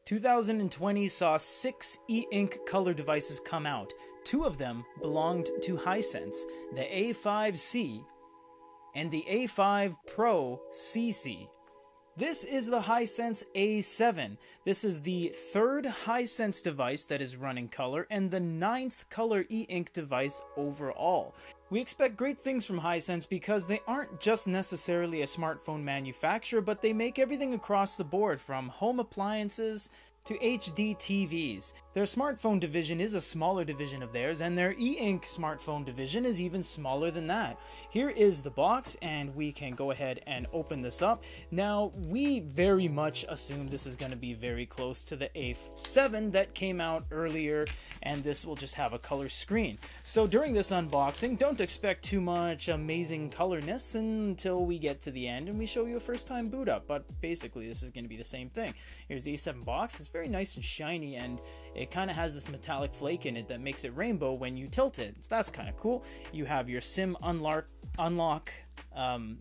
"2020 saw 6 e-ink color devices come out. 2 of them belonged to Hisense, the A5C and the A5 Pro CC. This is the Hisense A7. This is the 3rd Hisense device that is running color and the 9th color e-ink device overall. We expect great things from Hisense because they aren't just necessarily a smartphone manufacturer, but they make everything across the board, from home appliances to HD TVs. Their smartphone division is a smaller division of theirs, and their e-ink smartphone division is even smaller than that. Here is the box, and we can go ahead and open this up. Now, we very much assume this is going to be very close to the A7 that came out earlier, and this will just have a color screen. So during this unboxing, don't expect too much amazing colorness until we get to the end and we show you a first time boot up, but basically this is going to be the same thing. Here's the A7 box. It's very nice and shiny, and it kind of has this metallic flake in it that makes it rainbow when you tilt it. So that's kind of cool. You have your SIM unlock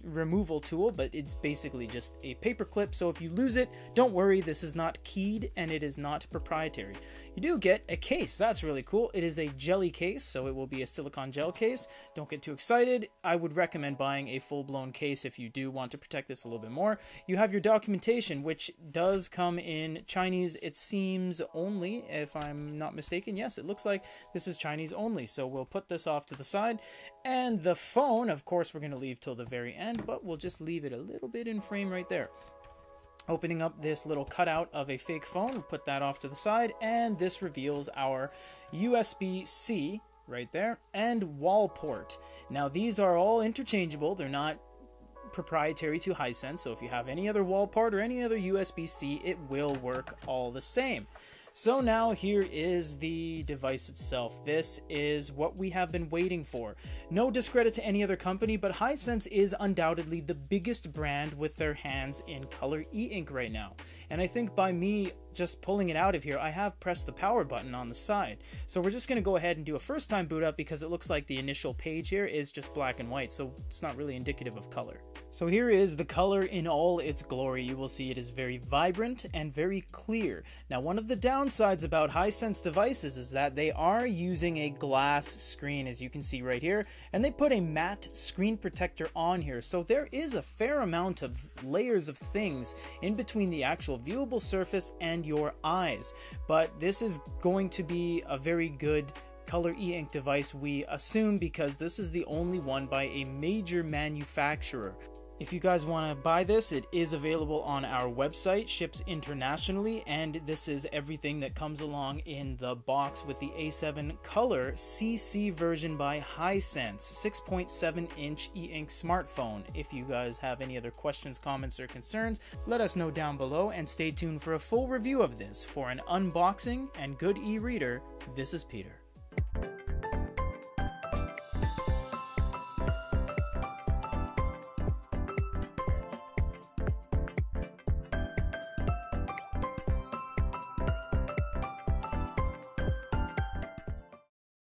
removal tool, but it's basically just a paper clip, so if you lose it, don't worry, this is not keyed and it is not proprietary. You do get a case. That's really cool. It is a jelly case, so it will be a silicone gel case. Don't get too excited. I would recommend buying a full-blown case if you do want to protect this a little bit more. You have your documentation, which does come in Chinese, it seems, only, if I'm not mistaken. Yes, it looks like this is Chinese only, so we'll put this off to the side. And the phone, of course, we're going to leave till the very end, but we'll just leave it a little bit in frame right there. Opening up this little cutout of a fake phone, we'll put that off to the side, and this reveals our USB-C right there and wall port. Now these are all interchangeable, they're not proprietary to Hisense, so if you have any other wall port or any other USB-C, it will work all the same. So now here is the device itself. This is what we have been waiting for. No discredit to any other company, but Hisense is undoubtedly the biggest brand with their hands in color e-ink right now. And I think by me just pulling it out of here, I have pressed the power button on the side. So we're just going to go ahead and do a first time boot up because it looks like the initial page here is just black and white, so it's not really indicative of color. So here is the color in all its glory. You will see it is very vibrant and very clear. Now, one of the downsides about Hisense devices is that they are using a glass screen, as you can see right here, and they put a matte screen protector on here. So there is a fair amount of layers of things in between the actual viewable surface and your eyes. But this is going to be a very good color e-ink device, we assume, because this is the only one by a major manufacturer. If you guys want to buy this, it is available on our website, ships internationally, and this is everything that comes along in the box with the A7 Color CC version by Hisense, 6.7-inch e-ink smartphone. If you guys have any other questions, comments, or concerns, let us know down below, and stay tuned for a full review of this. For an unboxing and good e-reader, this is Peter.